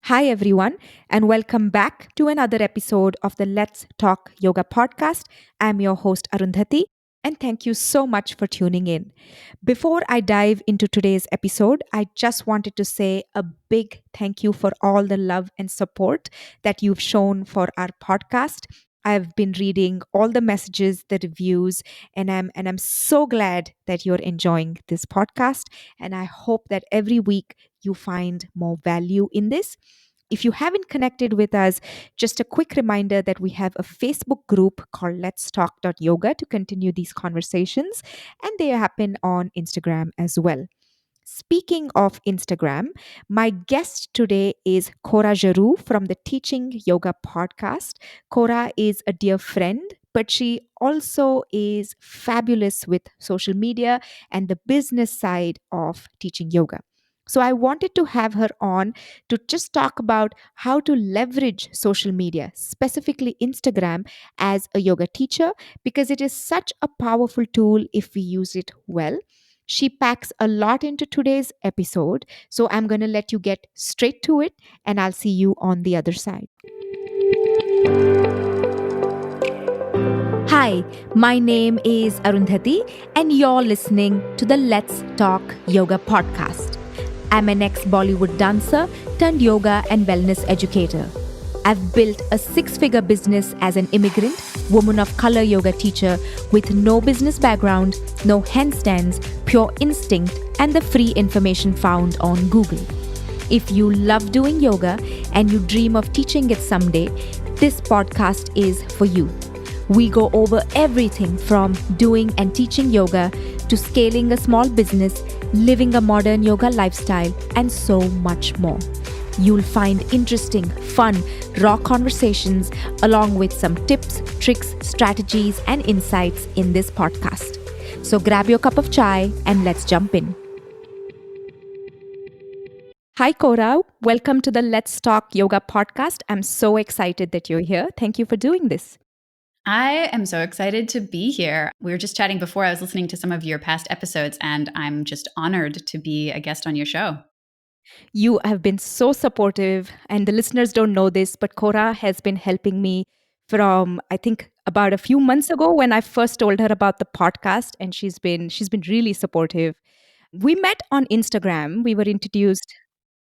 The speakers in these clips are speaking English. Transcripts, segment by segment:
Hi, everyone, and welcome back to another episode of the Let's Talk Yoga podcast. I'm your host, Arundhati, and thank you so much for tuning in. Before I dive into today's episode, I just wanted to say a big thank you for all the love and support that you've shown for our podcast. I've been reading all the messages, the reviews, and I'm so glad that you're enjoying this podcast. And I hope that every week you find more value in this. If you haven't connected with us, just a quick reminder that we have a Facebook group called Let's Talk Yoga to continue these conversations, and they happen on Instagram as well. Speaking of Instagram, my guest today is Cora Geroux from the Teaching Yoga podcast. Cora is a dear friend, but she also is fabulous with social media and the business side of teaching yoga. So I wanted to have her on to just talk about how to leverage social media, specifically Instagram, as a yoga teacher, because it is such a powerful tool if we use it well. She packs a lot into today's episode, so I'm going to let you get straight to it, and I'll see you on the other side. Hi, my name is Arundhati, and you're listening to the Let's Talk Yoga podcast. I'm an ex Bollywood dancer turned yoga and wellness educator. I've built a six-figure business as an immigrant, woman of color yoga teacher with no business background, no handstands, pure instinct, and the free information found on Google. If you love doing yoga and you dream of teaching it someday, this podcast is for you. We go over everything from doing and teaching yoga to scaling a small business, living a modern yoga lifestyle, and so much more. You'll find interesting, fun, raw conversations along with some tips, tricks, strategies, and insights in this podcast. So grab your cup of chai and let's jump in. Hi, Cora. Welcome to the Let's Talk Yoga podcast. I'm so excited that you're here. Thank you for doing this. I am so excited to be here. We were just chatting before. I was listening to some of your past episodes, and I'm just honored to be a guest on your show. You have been so supportive, and the listeners don't know this, but Cora has been helping me from, I think, about a few months ago when I first told her about the podcast, and she's been really supportive. We met on Instagram. We were introduced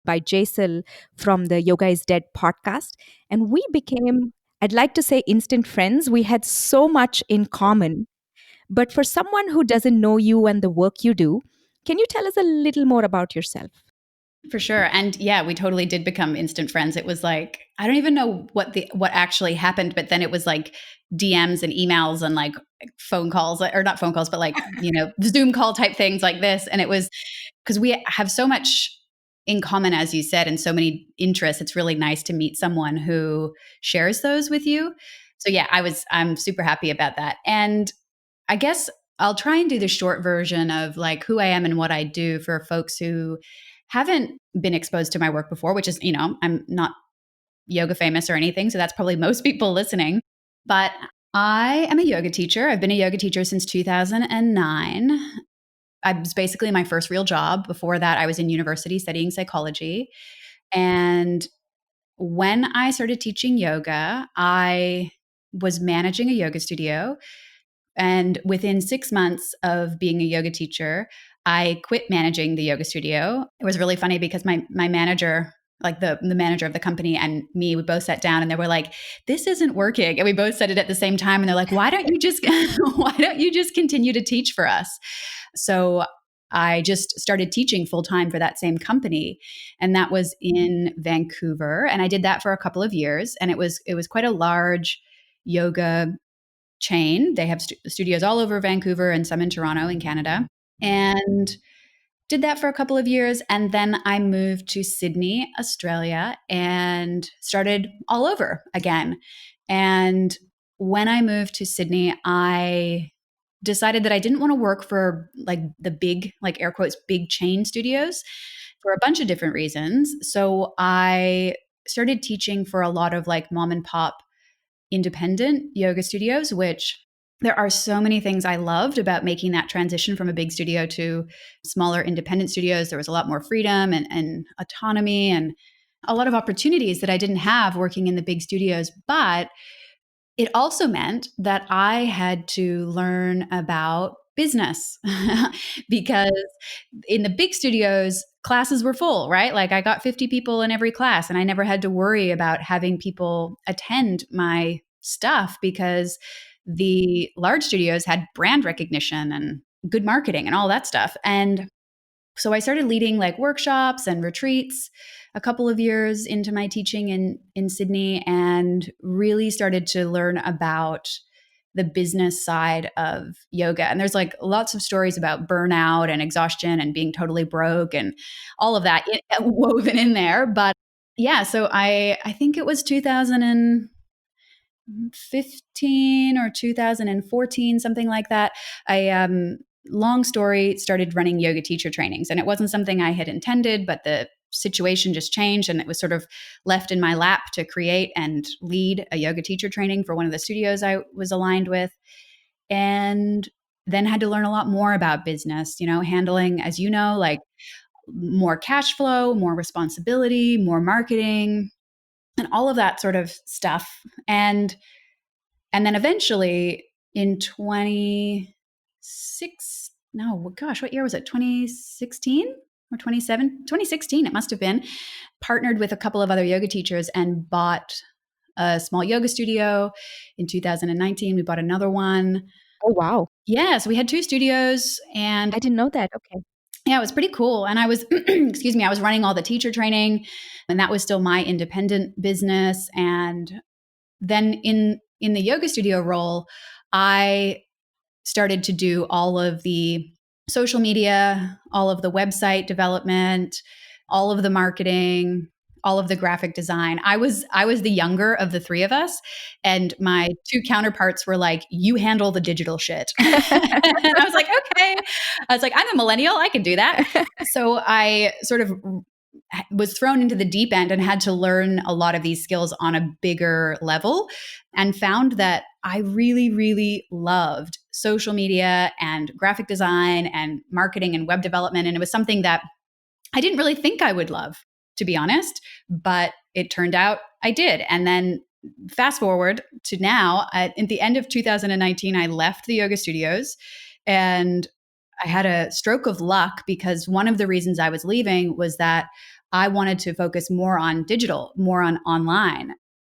by Jesal from the Yoga is Dead podcast, and we became, I'd like to say, instant friends. We had so much in common. But for someone who doesn't know you and the work you do, can you tell us a little more about yourself? For sure. And yeah, we totally did become instant friends. It was like I don't even know what actually happened, but then it was like DMs and emails and like phone calls, or not phone calls, but like, Zoom call type things like this. And it was because we have so much in common, as you said, and so many interests. It's really nice to meet someone who shares those with you. So yeah, I'm super happy about that. And I guess I'll try and do the short version of like who I am and what I do for folks who haven't been exposed to my work before, which is, I'm not yoga famous or anything. So that's probably most people listening. But I am a yoga teacher. I've been a yoga teacher since 2009. I was basically my first real job. Before that, I was in university studying psychology. And when I started teaching yoga, I was managing a yoga studio. And within 6 months of being a yoga teacher, I quit managing the yoga studio. It was really funny because my manager, like the manager of the company and me, we both sat down and they were like, "This isn't working." And we both said it at the same time. And they're like, "Why don't you just why don't you just continue to teach for us?" So I just started teaching full time for that same company, and that was in Vancouver. And I did that for a couple of years, and it was quite a large yoga chain. They have studios all over Vancouver and some in Toronto in Canada. And did that for a couple of years. And then I moved to Sydney, Australia, and started all over again. And when I moved to Sydney, I decided that I didn't want to work for like the big, like air quotes, big chain studios for a bunch of different reasons. So I started teaching for a lot of like mom and pop independent yoga studios, which there are so many things I loved about making that transition from a big studio to smaller independent studios. There was a lot more freedom and autonomy. And a lot of opportunities that I didn't have working in the big studios. But it also meant that I had to learn about business because in the big studios, classes were full, right? Like I got 50 people in every class, and I never had to worry about having people attend my stuff because the large studios had brand recognition and good marketing and all that stuff. And so I started leading like workshops and retreats a couple of years into my teaching in Sydney, and really started to learn about the business side of yoga. And there's like lots of stories about burnout and exhaustion and being totally broke and all of that woven in there. But yeah, so I think it was 2015 or 2014, something like that. I long story, started running yoga teacher trainings, and it wasn't something I had intended, but the situation just changed, and it was sort of left in my lap to create and lead a yoga teacher training for one of the studios I was aligned with. And then had to learn a lot more about business, handling, as you know, like more cash flow, more responsibility, more marketing, and all of that sort of stuff. And then eventually in 26, no, gosh, what year was it? 2016 or 2016, it must have been, partnered with a couple of other yoga teachers and bought a small yoga studio. In 2019, we bought another one. Oh, wow. Yeah, so we had two studios, and I didn't know that. Okay. yeah, it was pretty cool. And I was, excuse me, I was running all the teacher training, and that was still my independent business. And then in the yoga studio role, I started to do all of the social media, all of the website development, all of the marketing, all of the graphic design. I was the younger of the three of us, and my two counterparts were like, "You handle the digital shit." And I was like, "Okay." I was like, "I'm a millennial, I can do that." So I sort of was thrown into the deep end and had to learn a lot of these skills on a bigger level, and found that I really, really loved social media and graphic design and marketing and web development. And it was something that I didn't really think I would love, to be honest, but it turned out I did. And then fast forward to now, at the end of 2019, I left the yoga studios, and I had a stroke of luck because one of the reasons I was leaving was that I wanted to focus more on digital, more on online.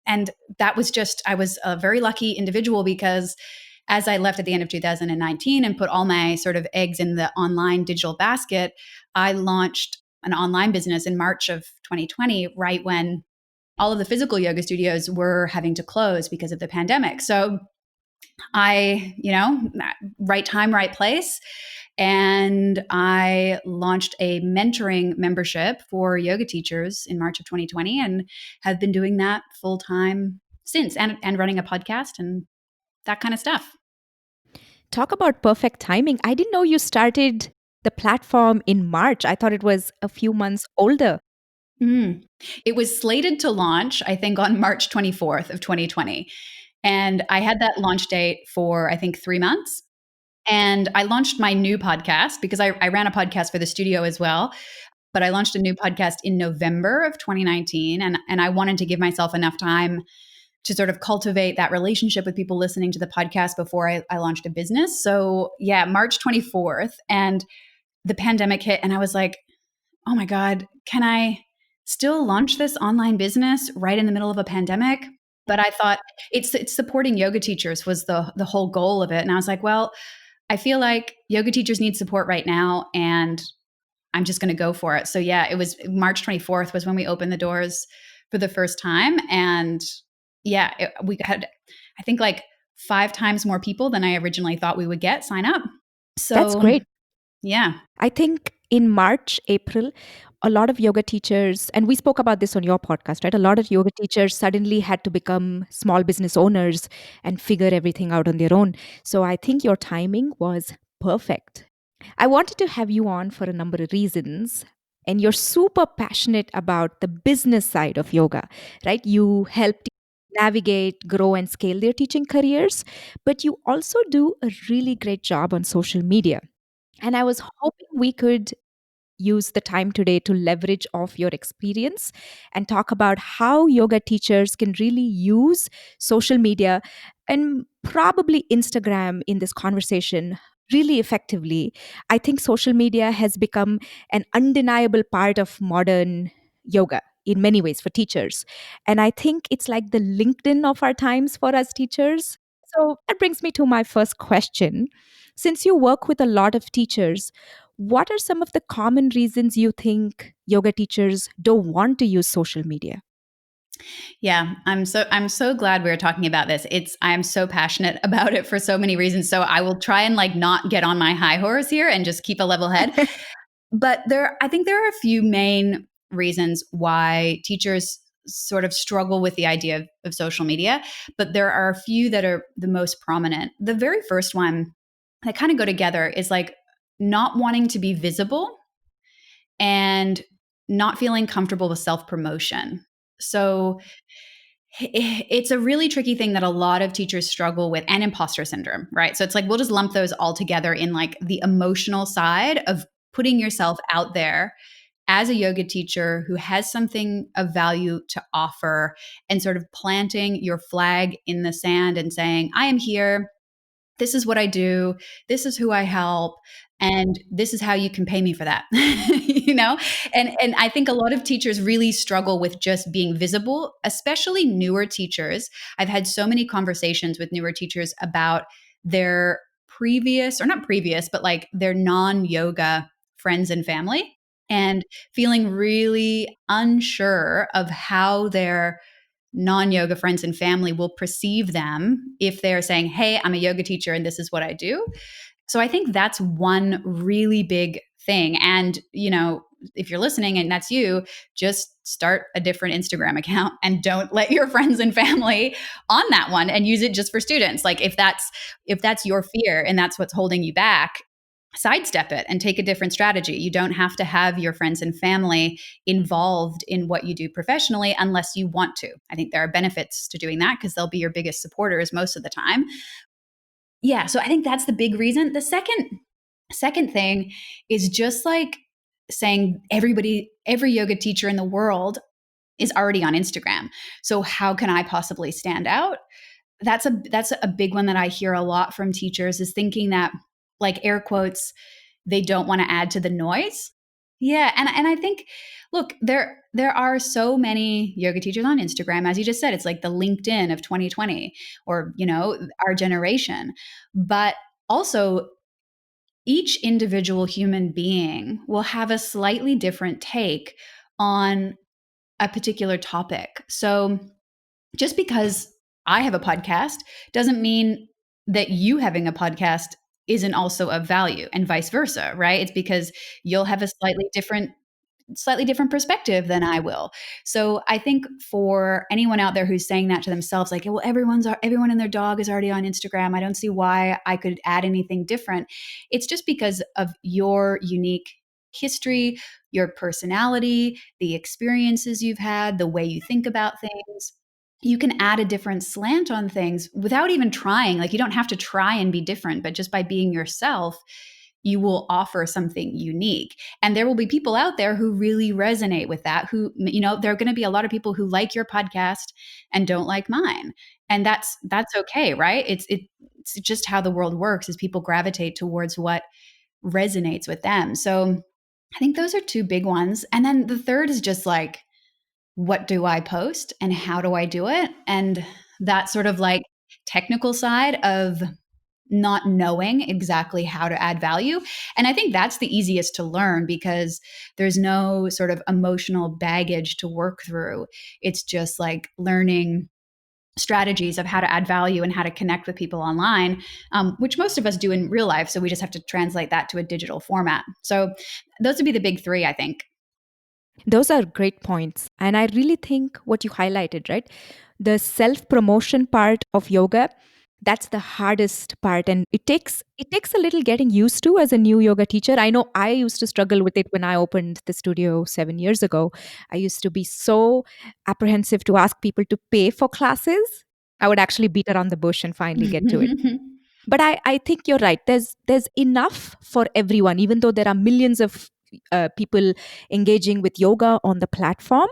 And that was just, I was a very lucky individual because as I left at the end of 2019 and put all my sort of eggs in the online digital basket, I launched an online business in March of 2020, right when all of the physical yoga studios were having to close because of the pandemic. So right time, right place. And I launched a mentoring membership for yoga teachers in March of 2020, and have been doing that full time since, and running a podcast and that kind of stuff. Talk about perfect timing. I didn't know you started the platform in March. I thought it was a few months older. Mm. It was slated to launch, I think, on March 24th of 2020. And I had that launch date for, I think, 3 months. And I launched my new podcast because I ran a podcast for the studio as well. But I launched a new podcast in November of 2019. And I wanted to give myself enough time to sort of cultivate that relationship with people listening to the podcast before I launched a business. So, yeah, March 24th. And the pandemic hit, and I was like, oh my God, can I still launch this online business right in the middle of a pandemic? But I thought it's supporting yoga teachers was the whole goal of it. And I was like, well, I feel like yoga teachers need support right now, and I'm just going to go for it. So yeah, it was March 24th was when we opened the doors for the first time. And yeah, we had, I think, like 5 times more people than I originally thought we would get sign up. That's So great. yeah. I think in March, April, a lot of yoga teachers, and we spoke about this on your podcast, right? A lot of yoga teachers suddenly had to become small business owners and figure everything out on their own. So I think your timing was perfect. I wanted to have you on for a number of reasons. And you're super passionate about the business side of yoga, right? You help navigate, grow, and scale their teaching careers, but you also do a really great job on social media. And I was hoping we could use the time today to leverage off your experience and talk about how yoga teachers can really use social media and probably Instagram in this conversation really effectively. I think social media has become an undeniable part of modern yoga in many ways for teachers. And I think it's like the LinkedIn of our times for us teachers. So that brings me to my first question. Since you work with a lot of teachers, what are some of the common reasons you think yoga teachers don't want to use social media? Yeah, I'm so glad we are talking about this. I'm so passionate about it for so many reasons. So I will try and like not get on my high horse here and just keep a level head. But I think there are a few main reasons why teachers sort of struggle with the idea of social media, but there are a few that are the most prominent. The very first one that kind of go together is like not wanting to be visible and not feeling comfortable with self promotion. So it's a really tricky thing that a lot of teachers struggle with, and imposter syndrome, right? So it's like we'll just lump those all together in like the emotional side of putting yourself out there as a yoga teacher who has something of value to offer and sort of planting your flag in the sand and saying, I am here, this is what I do, this is who I help, and this is how you can pay me for that. you know? And I think a lot of teachers really struggle with just being visible, especially newer teachers. I've had so many conversations with newer teachers about their previous, or not previous, but like their non-yoga friends and family, and feeling really unsure of how their non yoga friends and family will perceive them if they're saying, hey, I'm a yoga teacher and this is what I do. So I think that's one really big thing. And, if you're listening and that's you, just start a different Instagram account and don't let your friends and family on that one and use it just for students. Like if that's your fear and that's what's holding you back, sidestep it and take a different strategy. You don't have to have your friends and family involved in what you do professionally unless you want to. I think there are benefits to doing that because they'll be your biggest supporters most of the time. Yeah, so I think that's the big reason. The second thing is just like saying every yoga teacher in the world is already on Instagram. So how can I possibly stand out? That's a big one that I hear a lot from teachers, is thinking that, like, air quotes, they don't want to add to the noise. Yeah, and I think, look, there are so many yoga teachers on Instagram, as you just said. It's like the LinkedIn of 2020, or our generation. But also, each individual human being will have a slightly different take on a particular topic. So just because I have a podcast doesn't mean that you having a podcast isn't also of value, and vice versa, right? It's because you'll have a slightly different perspective than I will. So I think for anyone out there who's saying that to themselves, like, well, everyone and their dog is already on Instagram, I don't see why I could add anything different. It's just because of your unique history, your personality, the experiences you've had, the way you think about things. You can add a different slant on things without even trying. Like, you don't have to try and be different, but just by being yourself, you will offer something unique. And there will be people out there who really resonate with that, who, there are going to be a lot of people who like your podcast and don't like mine. And that's okay, right? It's just how the world works, is people gravitate towards what resonates with them. So I think those are two big ones. And then the third is just like, what do I post and how do I do it? And that sort of like technical side of not knowing exactly how to add value. And I think that's the easiest to learn because there's no sort of emotional baggage to work through. It's just like learning strategies of how to add value and how to connect with people online, which most of us do in real life. So we just have to translate that to a digital format. So those would be the big three, I think. Those are great points. And I really think what you highlighted, right? The self promotion part of yoga, that's the hardest part. And it takes a little getting used to as a new yoga teacher. I know I used to struggle with it when I opened the studio 7 years ago. I used to be so apprehensive to ask people to pay for classes. I would actually beat around the bush and finally get to it. But I think you're right. There's enough for everyone, even though there are millions of people engaging with yoga on the platform,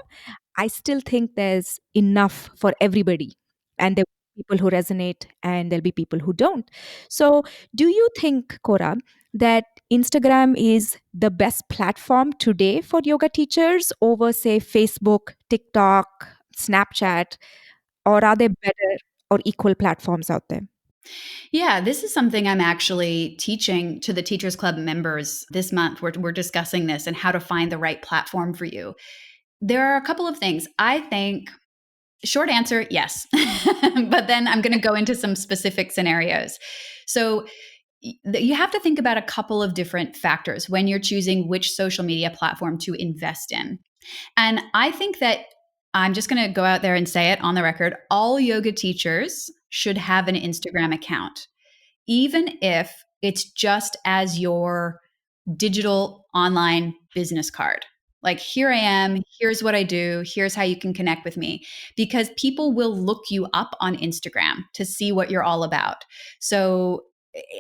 I still think there's enough for everybody. And there will be people who resonate and there'll be people who don't. So, do you think, Cora, that Instagram is the best platform today for yoga teachers over, say, Facebook, TikTok, Snapchat, or are there better or equal platforms out there? Yeah, this is something I'm actually teaching to the Teachers Club members this month. We're discussing this and how to find the right platform for you. There are a couple of things. I think, short answer, yes. But then I'm going to go into some specific scenarios. So you have to think about a couple of different factors when you're choosing which social media platform to invest in. And I think that I'm just going to go out there and say it on the record. All yoga teachers should have an Instagram account, even if it's just as your digital online business card. Like, here I am, here's what I do, here's how you can connect with me. Because people will look you up on Instagram to see what you're all about. So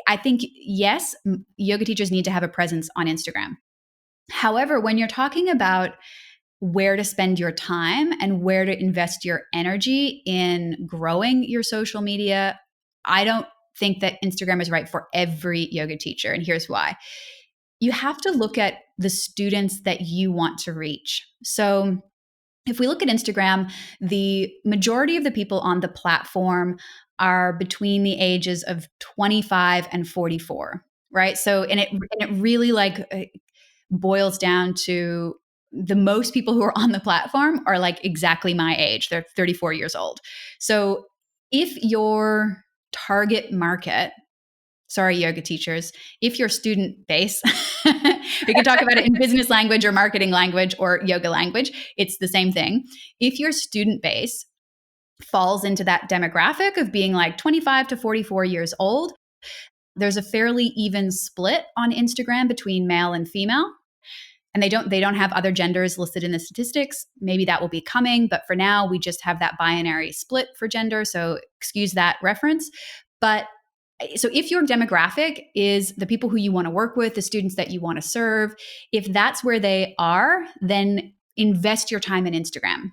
I think, yes, yoga teachers need to have a presence on Instagram. However, when you're talking about where to spend your time and where to invest your energy in growing your social media, I don't think that Instagram is right for every yoga teacher. And here's why. You have to look at the students that you want to reach. So, if we look at Instagram, the majority of the people on the platform are between the ages of 25 and 44, right? So, and it really boils down to the most people who are on the platform are like exactly my age. They're 34 years old. So, if your target market, sorry, yoga teachers, if your student base, we can talk about it in business language or marketing language or yoga language, it's the same thing. If your student base falls into that demographic of being like 25 to 44 years old, there's a fairly even split on Instagram between male and female. And they don't have other genders listed in the statistics. Maybe that will be coming, but for now we just have that binary split for gender, so excuse that reference. But so if your demographic is the people who you want to work with, the students that you want to serve, if that's where they are, then invest your time in Instagram.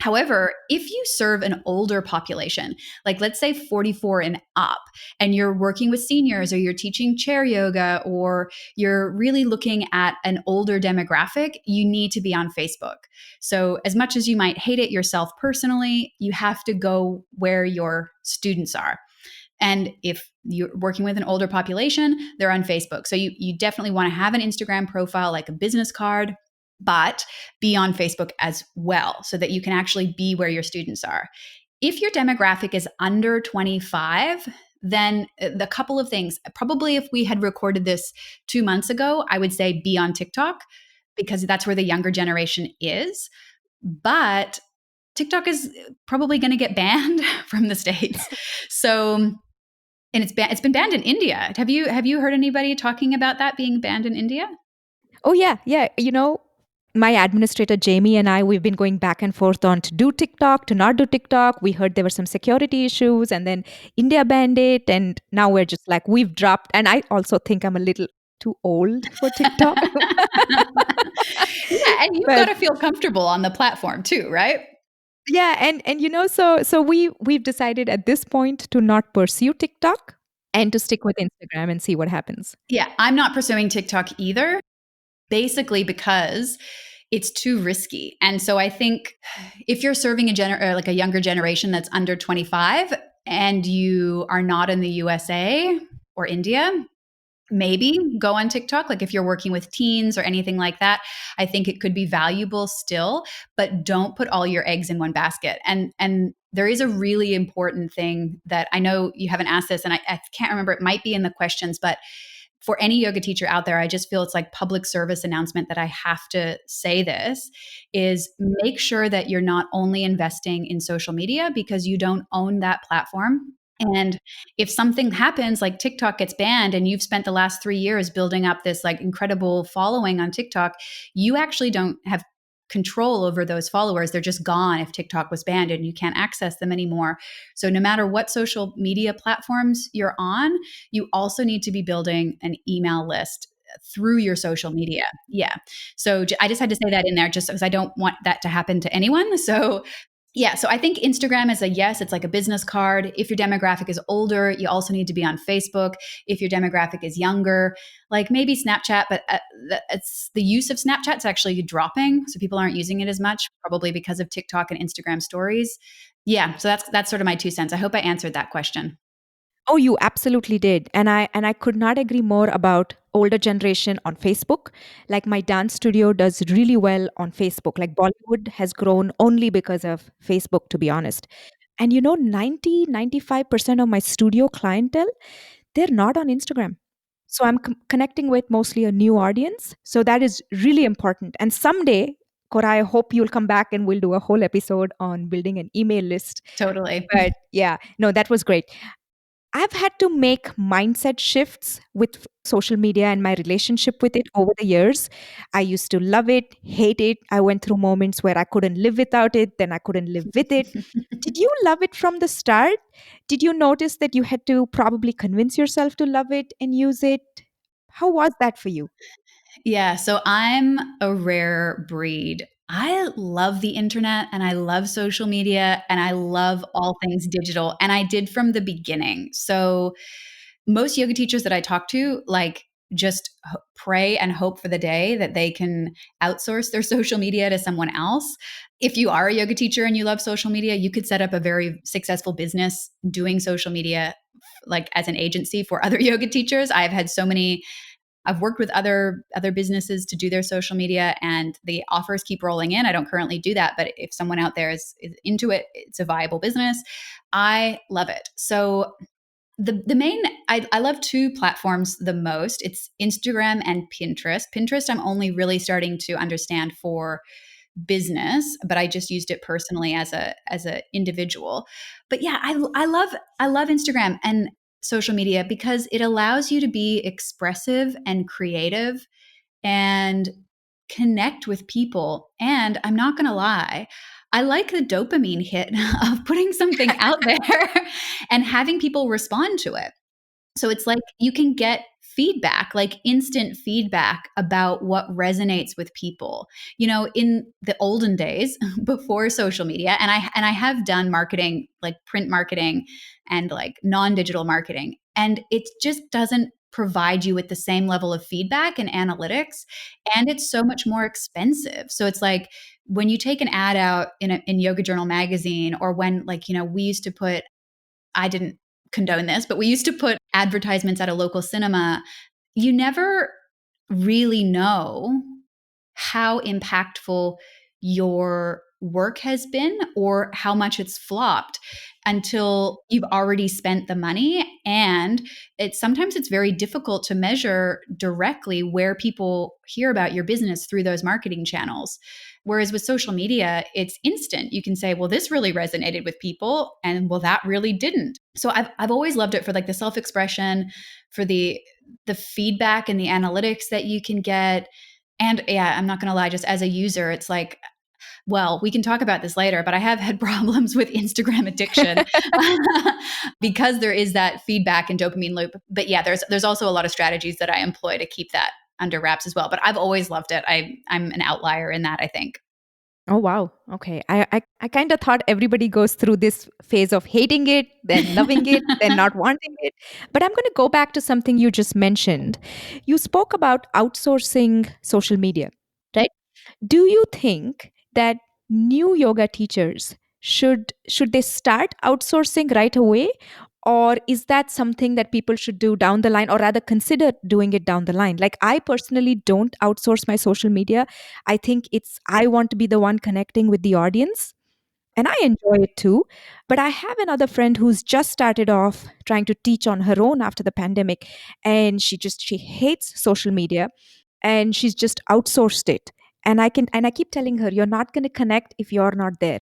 However, if you serve an older population, like let's say 44 and up, and you're working with seniors or you're teaching chair yoga or you're really looking at an older demographic, you need to be on Facebook. So, as much as you might hate it yourself personally, you have to go where your students are. And if you're working with an older population, they're on Facebook. So you definitely want to have an Instagram profile, like a business card, but be on Facebook as well so that you can actually be where your students are. If your demographic is under 25, then the couple of things, probably if we had recorded this 2 months ago, I would say be on TikTok because that's where the younger generation is. But TikTok is probably going to get banned from the States. So, and it's been banned in India. Have you heard anybody talking about that being banned in India? Oh, yeah. Yeah. My administrator, Jamie, and I, we've been going back and forth on to do TikTok, to not do TikTok. We heard there were some security issues, and then India banned it. And now we're just like, we've dropped. And I also think I'm a little too old for TikTok. Yeah, and you've got But to feel comfortable on the platform too, right? yeah, and so we've decided at this point to not pursue TikTok and to stick with Instagram and see what happens. Yeah, I'm not pursuing TikTok either, basically because it's too risky. And so I think if you're serving like a younger generation that's under 25 and you are not in the USA or India, maybe go on TikTok. Like if you're working with teens or anything like that, I think it could be valuable still, but don't put all your eggs in one basket. And there is a really important thing that I know you haven't asked this, and I can't remember, it might be in the questions, but for any yoga teacher out there, I just feel it's like public service announcement that I have to say this is make sure that you're not only investing in social media because you don't own that platform. And if something happens, like TikTok gets banned and you've spent the last 3 years building up this like incredible following on TikTok, you actually don't have control over those followers. They're just gone if TikTok was banned and you can't access them anymore. So no matter what social media platforms you're on, you also need to be building an email list through your social media. Yeah. So I just had to say that in there just because I don't want that to happen to anyone. So yeah, so I think Instagram is a yes, it's like a business card. If your demographic is older, you also need to be on Facebook. If your demographic is younger, like maybe Snapchat, but it's the use of Snapchat's actually dropping, so people aren't using it as much, probably because of TikTok and Instagram stories. Yeah, so that's sort of my 2 cents. I hope I answered that question. Oh, you absolutely did. And I could not agree more about older generation on Facebook. Like my dance studio does really well on Facebook. Like Bollywood has grown only because of Facebook, to be honest. And 90-95% of my studio clientele, they're not on Instagram. So I'm connecting with mostly a new audience. So that is really important. And someday, Cora, I hope you'll come back and we'll do a whole episode on building an email list. Totally. But yeah, no, that was great. I've had to make mindset shifts with social media and my relationship with it over the years. I used to love it, hate it. I went through moments where I couldn't live without it, then I couldn't live with it. Did you love it from the start? Did you notice that you had to probably convince yourself to love it and use it? How was that for you? Yeah, so I'm a rare breed. I love the internet and I love social media and I love all things digital. And I did from the beginning. So most yoga teachers that I talk to, like, just pray and hope for the day that they can outsource their social media to someone else. If you are a yoga teacher and you love social media, you could set up a very successful business doing social media, like as an agency for other yoga teachers. I've worked with other businesses to do their social media, and the offers keep rolling in. I don't currently do that, but if someone out there is into it, it's a viable business. I love it. So the main I love two platforms the most. It's Instagram and Pinterest. Pinterest I'm only really starting to understand for business, but I just used it personally as a individual. But yeah, I love Instagram and social media because it allows you to be expressive and creative and connect with people. And I'm not going to lie, I like the dopamine hit of putting something out there and having people respond to it. So it's like you can get feedback, like instant feedback about what resonates with people. In the olden days before social media, and I have done marketing, like print marketing and like non-digital marketing, and it just doesn't provide you with the same level of feedback and analytics, and it's so much more expensive. So it's like when you take an ad out in Yoga Journal magazine, or when, like, we used to put, I didn't condone this, but we used to put advertisements at a local cinema. You never really know how impactful your work has been or how much it's flopped until you've already spent the money. And sometimes it's very difficult to measure directly where people hear about your business through those marketing channels. Whereas with social media, it's instant. You can say, well, this really resonated with people, and well, that really didn't. So I've always loved it for like the self-expression, for the feedback and the analytics that you can get. And yeah, I'm not going to lie, just as a user, it's like, well, we can talk about this later, but I have had problems with Instagram addiction because there is that feedback and dopamine loop. But yeah, there's also a lot of strategies that I employ to keep that under wraps as well. But I've always loved it. I'm an outlier in that, I think. Oh, wow. Okay. I kind of thought everybody goes through this phase of hating it, then loving it, then not wanting it. But I'm going to go back to something you just mentioned. You spoke about outsourcing social media, right? Do you think that new yoga teachers should they start outsourcing right away, or is that something that people should do down the line, or rather consider doing it down the line? Like, I personally don't outsource my social media. I think I want to be the one connecting with the audience, and I enjoy it too. But I have another friend who's just started off trying to teach on her own after the pandemic, and she hates social media, and she's just outsourced it. And I keep telling her, you're not going to connect if you're not there.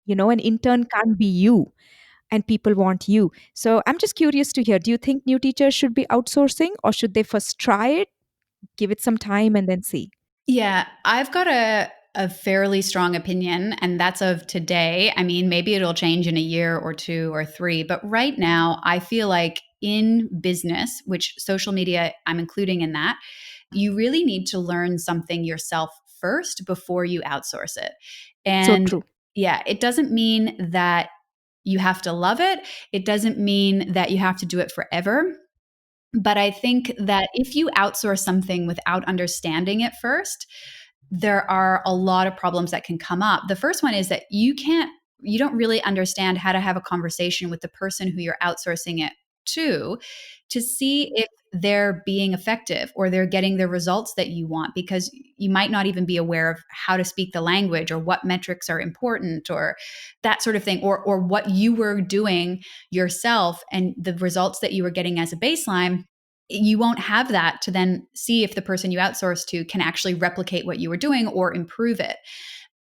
An intern can't be you, and people want you. So I'm just curious to hear, do you think new teachers should be outsourcing, or should they first try it, give it some time, and then see? Yeah, I've got a fairly strong opinion, and that's of today. I mean, maybe it'll change in a year or two or three, but right now, I feel like in business, which social media I'm including in that, You really need to learn something yourself first before you outsource it. So And true. yeah, it doesn't mean that you have to love it. It doesn't mean that you have to do it forever. But I think that if you outsource something without understanding it first, there are a lot of problems that can come up. The first one is that you don't really understand how to have a conversation with the person who you're outsourcing it to see if they're being effective or they're getting the results that you want, because you might not even be aware of how to speak the language or what metrics are important or that sort of thing, or what you were doing yourself and the results that you were getting as a baseline. You won't have that to then see if the person you outsource to can actually replicate what you were doing or improve it.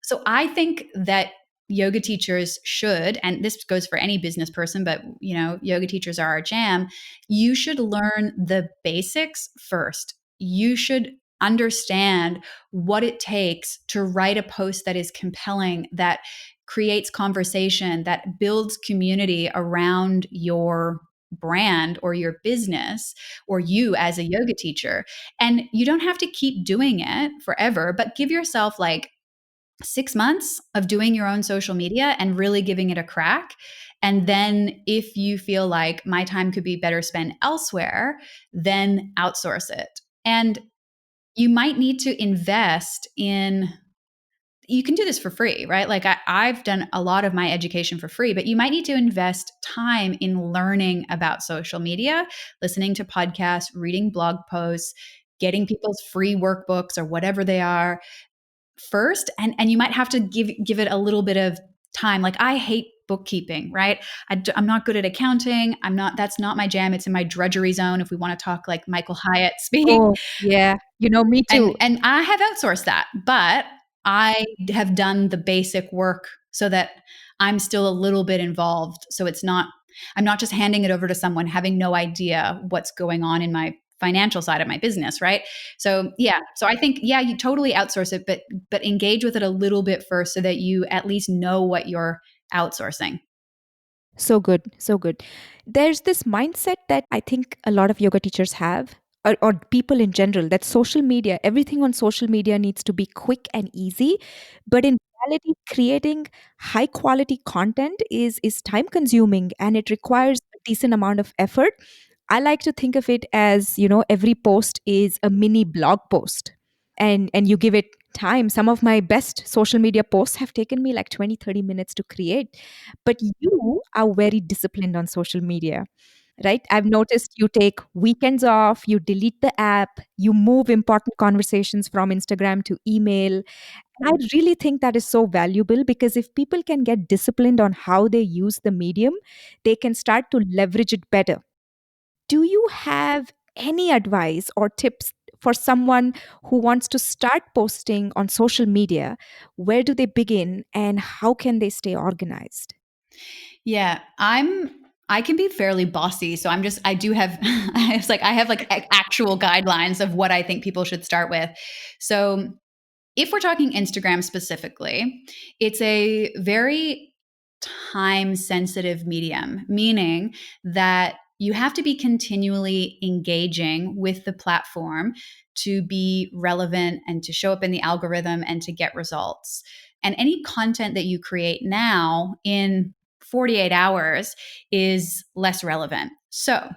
So I think that yoga teachers should, and this goes for any business person, but yoga teachers are our jam. You should learn the basics first. You should understand what it takes to write a post that is compelling, that creates conversation, that builds community around your brand or your business or you as a yoga teacher. And you don't have to keep doing it forever, but give yourself like 6 months of doing your own social media and really giving it a crack. And then if you feel like my time could be better spent elsewhere, then outsource it. And you might need to invest in, you can do this for free, right? Like I've done a lot of my education for free, but you might need to invest time in learning about social media, listening to podcasts, reading blog posts, getting people's free workbooks or whatever they are first. And you might have to give it a little bit of time. Like I hate bookkeeping, right? I'm not good at accounting. That's not my jam. It's in my drudgery zone, if we want to talk like Michael Hyatt speak. Oh, yeah. Me too. And I have outsourced that, but I have done the basic work so that I'm still a little bit involved. So I'm not just handing it over to someone having no idea what's going on in my financial side of my business, right? So yeah, so I think yeah, you totally outsource it, but engage with it a little bit first so that you at least know what you're outsourcing. So good. So good. There's this mindset that I think a lot of yoga teachers have, or people in general, that social media, everything on social media needs to be quick and easy. But in reality, creating high quality content is time consuming and it requires a decent amount of effort. I like to think of it as, every post is a mini blog post, and you give it time. Some of my best social media posts have taken me like 20-30 minutes to create. But you are very disciplined on social media, right? I've noticed you take weekends off, you delete the app, you move important conversations from Instagram to email. And I really think that is so valuable, because if people can get disciplined on how they use the medium, they can start to leverage it better. Do you have any advice or tips for someone who wants to start posting on social media? Where do they begin and how can they stay organized? Yeah, I can be fairly bossy, so I do have I have like actual guidelines of what I think people should start with. So if we're talking Instagram specifically, it's a very time sensitive medium, meaning that you have to be continually engaging with the platform to be relevant and to show up in the algorithm and to get results. And any content that you create now in 48 hours is less relevant. So,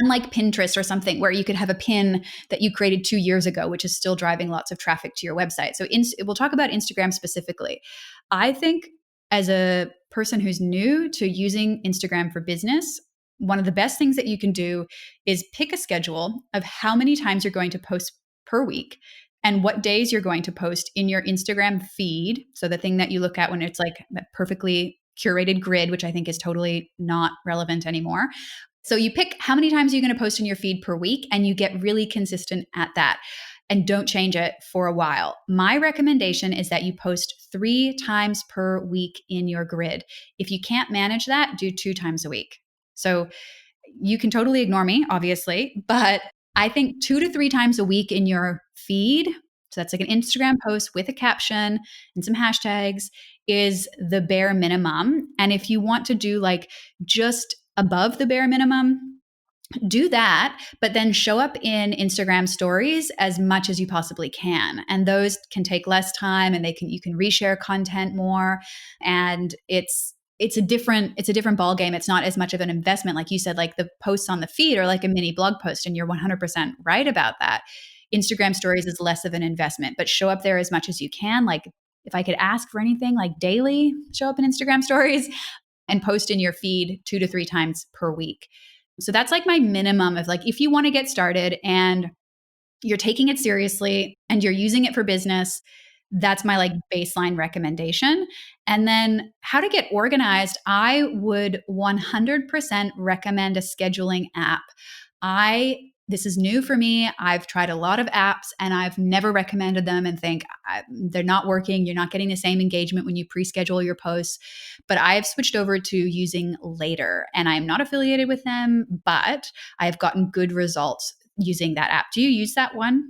unlike Pinterest or something where you could have a pin that you created 2 years ago, which is still driving lots of traffic to your website. So we'll talk about Instagram specifically. I think as a person who's new to using Instagram for business, one of the best things that you can do is pick a schedule of how many times you're going to post per week and what days you're going to post in your Instagram feed. So the thing that you look at when it's like a perfectly curated grid, which I think is totally not relevant anymore. So you pick how many times you're going to post in your feed per week and you get really consistent at that and don't change it for a while. My recommendation is that you post 3 times per week in your grid. If you can't manage that, do 2 times a week. So you can totally ignore me, obviously, but I think 2 to 3 times a week in your feed, so that's like an Instagram post with a caption and some hashtags, is the bare minimum. And if you want to do like just above the bare minimum, Do that, but then show up in Instagram stories as much as you possibly can. And those can take less time, and you can reshare content more. And it's a different ball game. It's not as much of an investment. Like you said, like the posts on the feed are like a mini blog post, and you're 100% right about that. Instagram stories is less of an investment, but show up there as much as you can. Like if I could ask for anything, like daily, show up in Instagram stories and post in your feed 2 to 3 times per week. So that's like my minimum of like, if you want to get started and you're taking it seriously and you're using it for business, that's my like baseline recommendation. And then how to get organized, I would 100% recommend a scheduling app. I This is new for me. I've tried a lot of apps and I've never recommended them and think they're not working. You're not getting the same engagement when you pre-schedule your posts. But I've switched over to using Later, and I'm not affiliated with them, but I've gotten good results using that app. Do you use that one?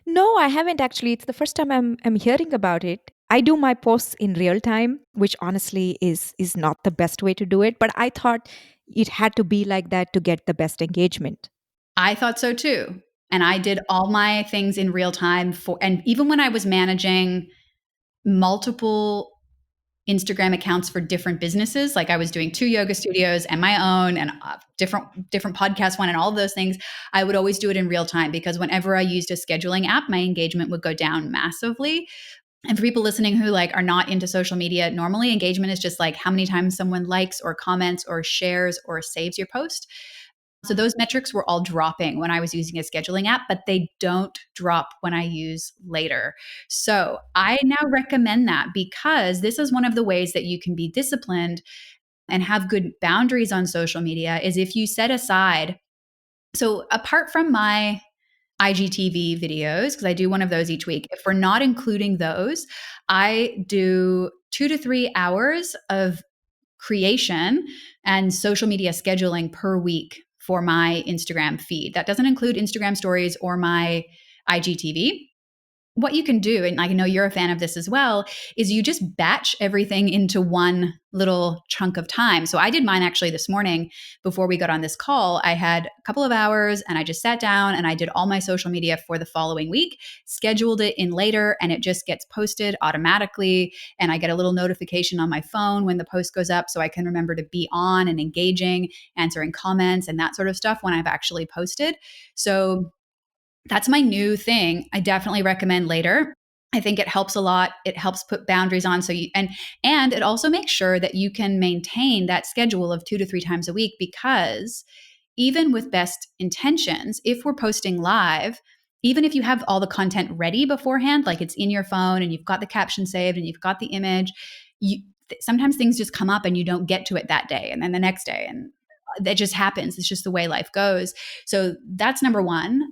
No, I haven't actually. It's the first time I'm hearing about it. I do my posts in real time, which honestly is not the best way to do it, but I thought it had to be like that to get the best engagement. I thought so too. And I did all my things in real time and even when I was managing multiple Instagram accounts for different businesses, like I was doing two yoga studios and my own and different podcast one and all of those things, I would always do it in real time because whenever I used a scheduling app, my engagement would go down massively. And for people listening who like are not into social media, normally engagement is just like how many times someone likes or comments or shares or saves your post. So those metrics were all dropping when I was using a scheduling app, but they don't drop when I use Later. So I now recommend that because this is one of the ways that you can be disciplined and have good boundaries on social media is if you set aside. So apart from my IGTV videos, because I do one of those each week, if we're not including those, I do 2 to 3 hours of creation and social media scheduling per week for my Instagram feed. That doesn't include Instagram stories or my IGTV. What you can do, and I know you're a fan of this as well, is you just batch everything into one little chunk of time. So I did mine actually this morning before we got on this call. I had a couple of hours and I just sat down and I did all my social media for the following week, scheduled it in Later, and it just gets posted automatically. And I get a little notification on my phone when the post goes up so I can remember to be on and engaging, answering comments and that sort of stuff when I've actually posted. So that's my new thing. I definitely recommend Later. I think it helps a lot. It helps put boundaries on so you and it also makes sure that you can maintain that schedule of 2 to 3 times a week because even with best intentions, if we're posting live, even if you have all the content ready beforehand, like it's in your phone and you've got the caption saved and you've got the image, sometimes things just come up and you don't get to it that day and then the next day and that just happens. It's just the way life goes. So that's number one.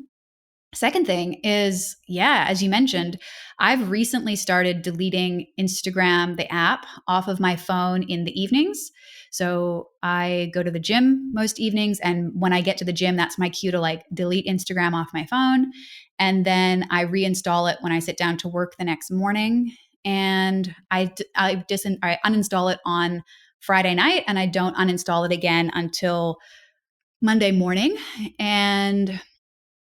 Second thing is, yeah, as you mentioned, I've recently started deleting Instagram, the app, off of my phone in the evenings. So I go to the gym most evenings. And when I get to the gym, that's my cue to like delete Instagram off my phone. And then I reinstall it when I sit down to work the next morning. And I uninstall it on Friday night and I don't uninstall it again until Monday morning. And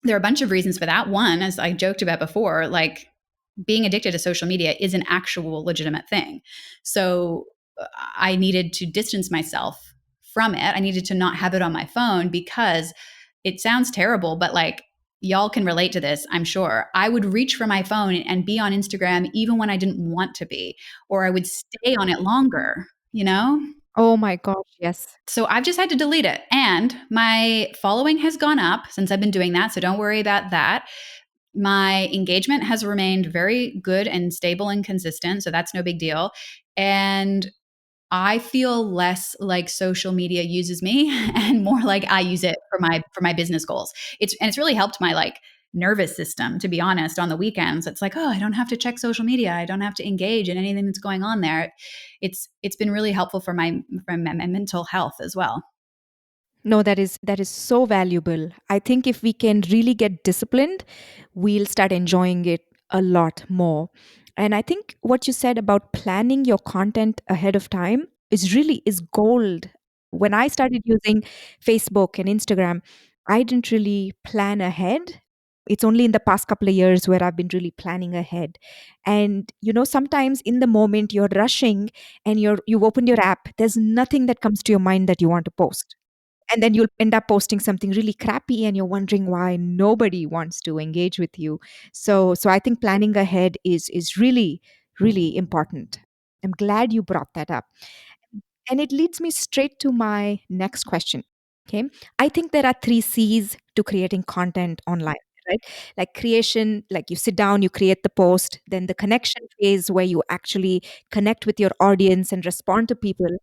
there are a bunch of reasons for that. One, as I joked about before, like being addicted to social media is an actual legitimate thing. So I needed to distance myself from it. I needed to not have it on my phone because it sounds terrible, but like y'all can relate to this, I'm sure. I would reach for my phone and be on Instagram even when I didn't want to be, or I would stay on it longer, you know? Oh my gosh, yes. So I've just had to delete it. And my following has gone up since I've been doing that. So don't worry about that. My engagement has remained very good and stable and consistent. So that's no big deal. And I feel less like social media uses me and more like I use it for my business goals. It's really helped my like nervous system, to be honest, on the weekends. It's like, oh, I don't have to check social media. I don't have to engage in anything that's going on there. It's been really helpful for my mental health as well. No, that is so valuable. I think if we can really get disciplined, we'll start enjoying it a lot more. And I think what you said about planning your content ahead of time is really is gold. When I started using Facebook and Instagram, I didn't really plan ahead. It's only in the past couple of years where I've been really planning ahead. And sometimes in the moment you're rushing and you've opened your app, there's nothing that comes to your mind that you want to post. And then you'll end up posting something really crappy and you're wondering why nobody wants to engage with you. So I think planning ahead is really, really important. I'm glad you brought that up. And it leads me straight to my next question. Okay. I think there are three C's to creating content online, right? Like creation, like you sit down, you create the post, then the connection phase where you actually connect with your audience and respond to people.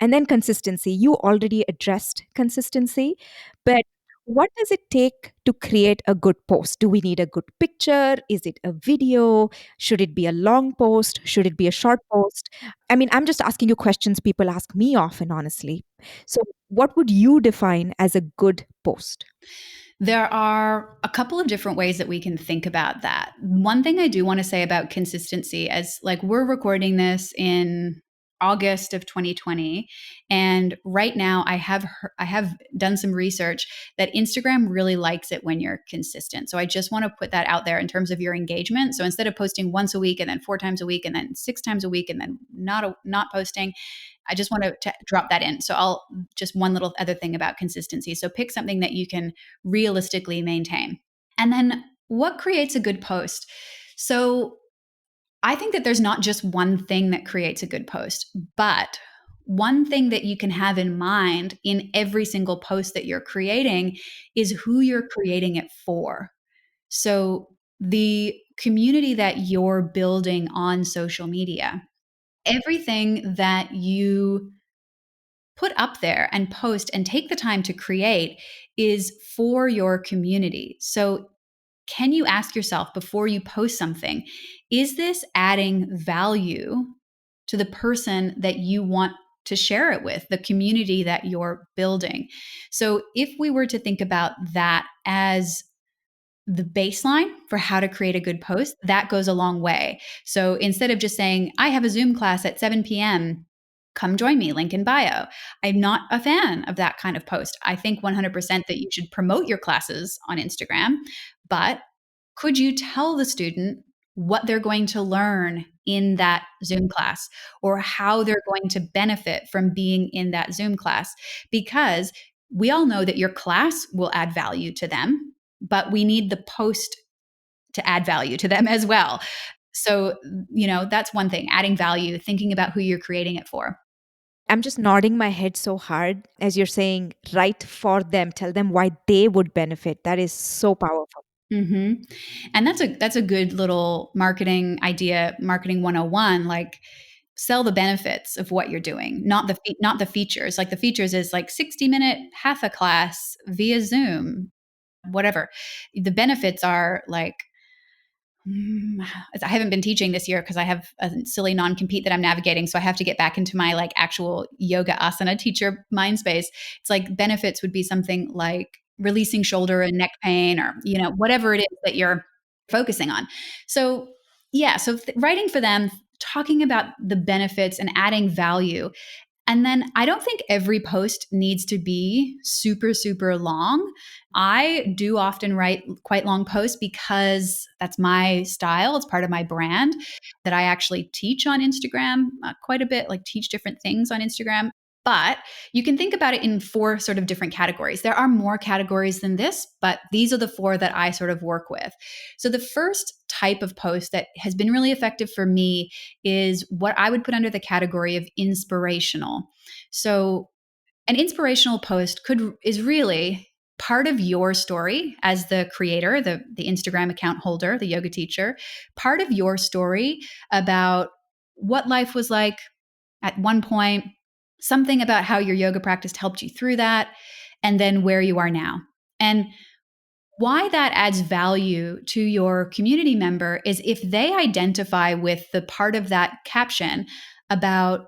And then consistency. You already addressed consistency, but what does it take to create a good post? Do we need a good picture? Is it a video? Should it be a long post? Should it be a short post? I mean, I'm just asking you questions people ask me often, honestly. So, what would you define as a good post? There are a couple of different ways that we can think about that. One thing I do want to say about consistency as like we're recording this in August of 2020 and right now I have done some research that Instagram really likes it when you're consistent. So I just want to put that out there in terms of your engagement. So instead of posting once a week and then 4 times a week and then 6 times a week and then not posting, I just want to drop that in. So I'll just one little other thing about consistency. So pick something that you can realistically maintain. And then what creates a good post? So I think that there's not just one thing that creates a good post, but one thing that you can have in mind in every single post that you're creating is who you're creating it for. So the community that you're building on social media, everything that you put up there and post and take the time to create is for your community. So, can you ask yourself before you post something, is this adding value to the person that you want to share it with, the community that you're building? So, if we were to think about that as the baseline for how to create a good post, that goes a long way. So instead of just saying, I have a Zoom class at 7 p.m., come join me, link in bio. I'm not a fan of that kind of post. I think 100% that you should promote your classes on Instagram, but could you tell the student what they're going to learn in that Zoom class or how they're going to benefit from being in that Zoom class? Because we all know that your class will add value to them, but we need the post to add value to them as well. So, that's one thing, adding value, thinking about who you're creating it for. I'm just nodding my head so hard as you're saying, write for them, tell them why they would benefit. That is so powerful. hmm And that's a good little marketing idea, marketing 101, like sell the benefits of what you're doing, not the features. Like the features is like 60-minute half a class via Zoom, whatever. The benefits are like I haven't been teaching this year because I have a silly non-compete that I'm navigating. So I have to get back into my like actual yoga asana teacher mind space. It's like benefits would be something like releasing shoulder and neck pain or, whatever it is that you're focusing on. So yeah, so writing for them, talking about the benefits and adding value, and then I don't think every post needs to be super, super long. I do often write quite long posts because that's my style. It's part of my brand that I actually teach on Instagram quite a bit, like teach different things on Instagram. But you can think about it in four sort of different categories. There are more categories than this, but these are the four that I sort of work with. So the first type of post that has been really effective for me is what I would put under the category of inspirational. So an inspirational post is really part of your story as the creator, the Instagram account holder, the yoga teacher, part of your story about what life was like at one point, something about how your yoga practice helped you through that, and then where you are now. And why that adds value to your community member is if they identify with the part of that caption about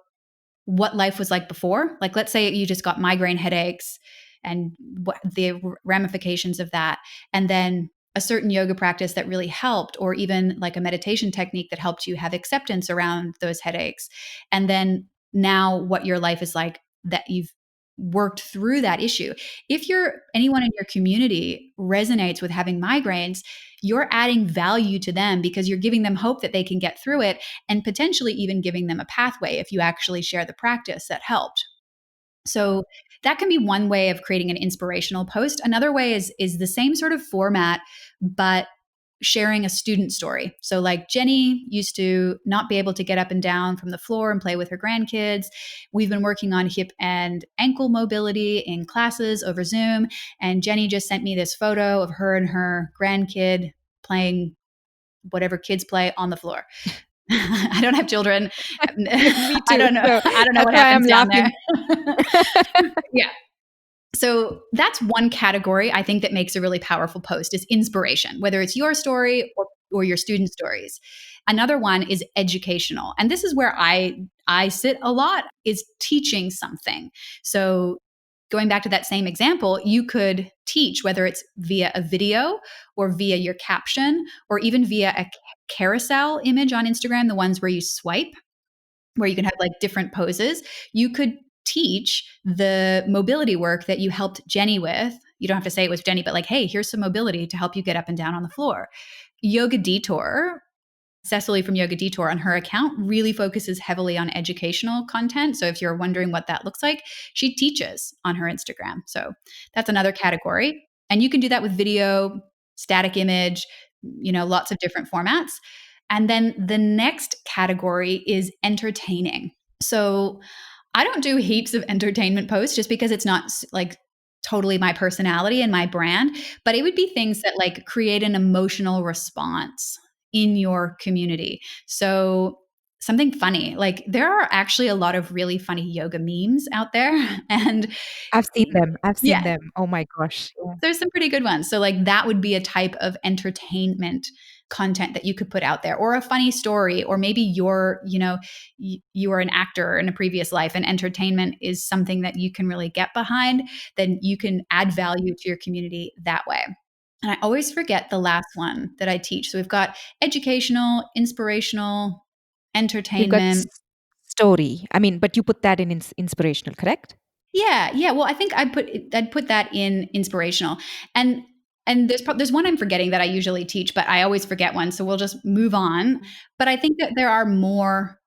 what life was like before. Like, let's say you just got migraine headaches and what the ramifications of that, and then a certain yoga practice that really helped, or even like a meditation technique that helped you have acceptance around those headaches. And then now what your life is like that you've worked through that issue. If anyone in your community resonates with having migraines, you're adding value to them because you're giving them hope that they can get through it, and potentially even giving them a pathway if you actually share the practice that helped. So that can be one way of creating an inspirational post. Another way is the same sort of format, but sharing a student story. So, like, Jenny used to not be able to get up and down from the floor and play with her grandkids. We've been working on hip and ankle mobility in classes over Zoom. And Jenny just sent me this photo of her and her grandkid playing whatever kids play on the floor. I don't have children. Me I too. don't know. So I don't know that's what why I'm happens down there. laughing. Yeah. So that's one category I think that makes a really powerful post is inspiration, whether it's your story or your student stories. Another one is educational. And this is where I sit a lot, is teaching something. So going back to that same example, you could teach, whether it's via a video or via your caption or even via a carousel image on Instagram, the ones where you swipe, where you can have like different poses. You could teach the mobility work that you helped Jenny with. You don't have to say it was Jenny, but like, hey, here's some mobility to help you get up and down on the floor. Yoga Detour, Cecily from Yoga Detour on her account really focuses heavily on educational content. So if you're wondering what that looks like, she teaches on her Instagram. So that's another category. And you can do that with video, static image, lots of different formats. And then the next category is entertaining. So I don't do heaps of entertainment posts just because it's not like totally my personality and my brand, but it would be things that like create an emotional response in your community. So something funny, like there are actually a lot of really funny yoga memes out there. And I've seen them. I've seen yeah, them. Oh my gosh. Yeah. there's some pretty good ones. So like that would be a type of entertainment content that you could put out there, or a funny story, or maybe you are an actor in a previous life and entertainment is something that you can really get behind, then you can add value to your community that way. And I always forget the last one that I teach. So we've got educational, inspirational, We've got entertainment. story. I mean, but you put that in inspirational, correct? Yeah, yeah. Well, I think I'd put that in inspirational, and there's one I'm forgetting that I usually teach, but I always forget one, so we'll just move on. But I think that there are more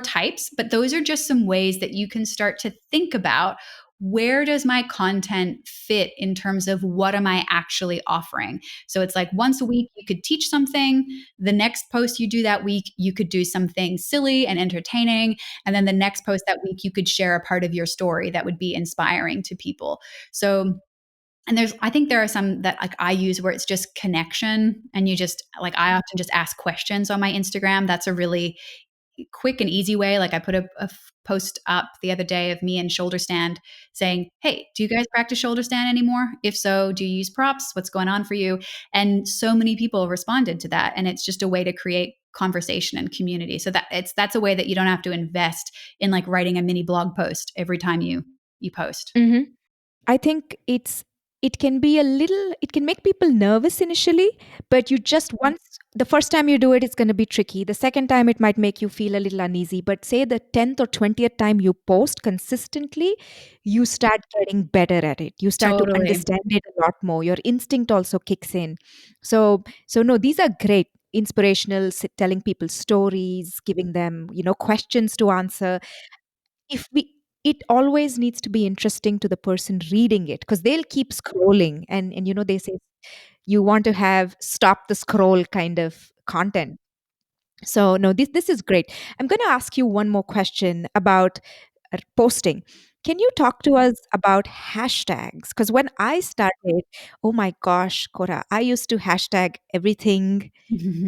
types, but those are just some ways that you can start to think about, where does my content fit in terms of what am I actually offering? So it's like once a week, you could teach something. The next post you do that week, you could do something silly and entertaining. And then the next post that week, you could share a part of your story that would be inspiring to people. So, and I think there are some that like I use where it's just connection, and you just like, I often just ask questions on my Instagram. That's a really quick and easy way. Like I put a post up the other day of me in shoulder stand saying, hey, do you guys practice shoulder stand anymore? If so, do you use props? What's going on for you? And so many people responded to that. And it's just a way to create conversation and community. So that's a way that you don't have to invest in like writing a mini blog post every time you post. Hmm. I think it can be it can make people nervous initially, but you just once the first time you do it, it's going to be tricky. The second time, it might make you feel a little uneasy. But say the 10th or 20th time you post consistently, you start getting better at it. You start to Totally. understand it a lot more. Your instinct also kicks in. So no, these are great. Inspirational, telling people stories, giving them, questions to answer. If we It always needs to be interesting to the person reading it, because they'll keep scrolling, and they say you want to have stop the scroll kind of content. So no, this is great. I'm going to ask you one more question about posting. Can you talk to us about hashtags? Because when I started, oh my gosh, Cora, I used to hashtag everything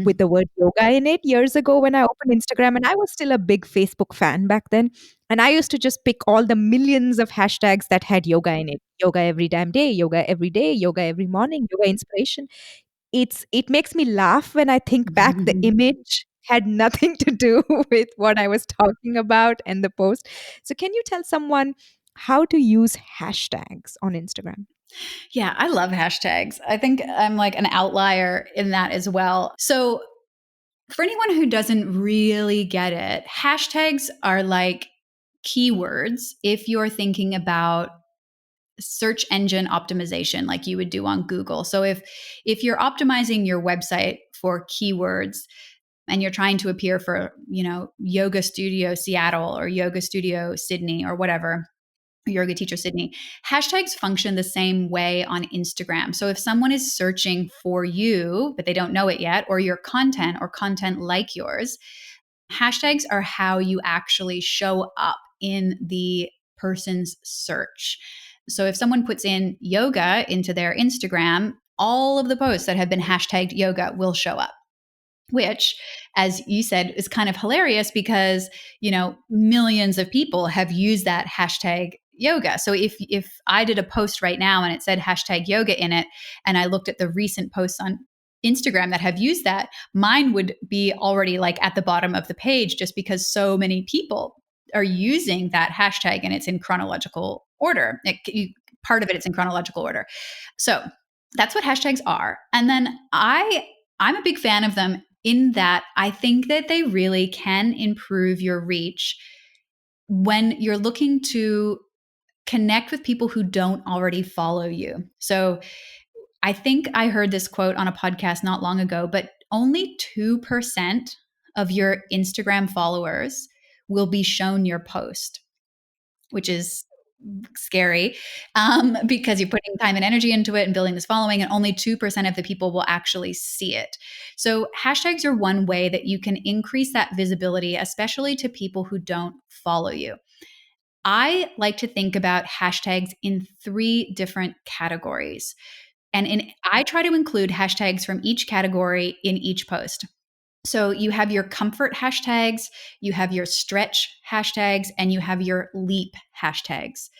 with the word yoga in it years ago when I opened Instagram. And I was still a big Facebook fan back then. And I used to just pick all the millions of hashtags that had yoga in it. Yoga every damn day, yoga every morning, yoga inspiration. It makes me laugh when I think back. The image had nothing to do with what I was talking about and the post. So can you tell someone how to use hashtags on Instagram? Yeah, I love hashtags. I think I'm like an outlier in that as well. So, for anyone who doesn't really get it, hashtags are like keywords if you're thinking about search engine optimization like you would do on Google. So if you're optimizing your website for keywords and you're trying to appear for, yoga studio Seattle or yoga studio Sydney or whatever, yoga teacher Sydney, hashtags function the same way on Instagram. So if someone is searching for you, but they don't know it yet, or your content or content like yours, hashtags are how you actually show up in the person's search. So if someone puts in yoga into their Instagram, all of the posts that have been hashtagged yoga will show up, which, as you said, is kind of hilarious because, millions of people have used that hashtag yoga. So if I did a post right now and it said hashtag yoga in it, and I looked at the recent posts on Instagram that have used that, mine would be already like at the bottom of the page just because so many people are using that hashtag and it's in chronological order. Part of it's in chronological order. So that's what hashtags are. And then I'm a big fan of them in that I think that they really can improve your reach when you're looking to connect with people who don't already follow you. So I think I heard this quote on a podcast not long ago, but only 2% of your Instagram followers will be shown your post, which is scary because you're putting time and energy into it and building this following, and only 2% of the people will actually see it. So hashtags are one way that you can increase that visibility, especially to people who don't follow you. I like to think about hashtags in 3 different categories. And I try to include hashtags from each category in each post. So you have your comfort hashtags, you have your stretch hashtags, and you have your leap hashtags.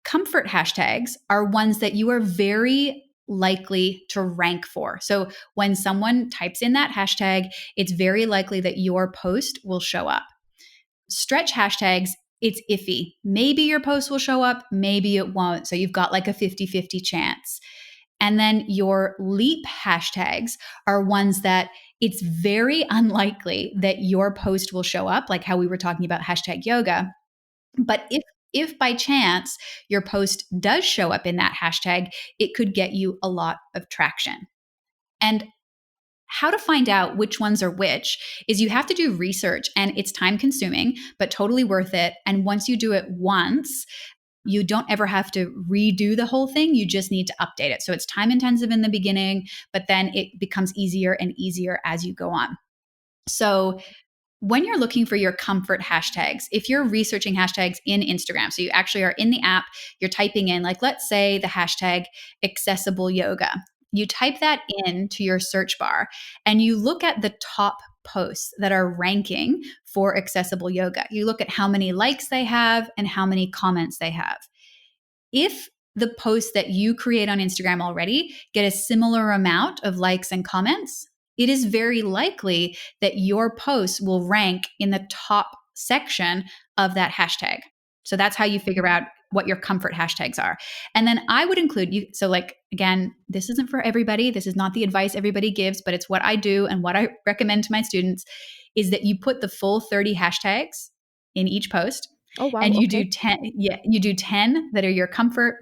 Comfort hashtags are ones that you are very likely to rank for. So when someone types in that hashtag, it's very likely that your post will show up. Stretch hashtags, it's iffy. Maybe your post will show up, maybe it won't. So you've got like a 50-50 chance. And then your leap hashtags are ones that it's very unlikely that your post will show up, like how we were talking about hashtag yoga. But if by chance your post does show up in that hashtag, it could get you a lot of traction. And how to find out which ones are which is you have to do research, and it's time consuming, but totally worth it. And once you do it once, you don't ever have to redo the whole thing. You just need to update it. So it's time intensive in the beginning, but then it becomes easier and easier as you go on. So when you're looking for your comfort hashtags, if you're researching hashtags in Instagram, so you actually are in the app, you're typing in, like, let's say the hashtag accessible yoga. You type that into your search bar and you look at the top posts that are ranking for accessible yoga. You look at how many likes they have and how many comments they have. If the posts that you create on Instagram already get a similar amount of likes and comments, it is very likely that your post will rank in the top section of that hashtag. So that's how you figure out what your comfort hashtags are. And then I would include you. So, like, again, this isn't for everybody. This is not the advice everybody gives, but it's what I do and what I recommend to my students is that you put the full 30 hashtags in each post. Oh, wow. And you Okay. do 10, you do 10 that are your comfort,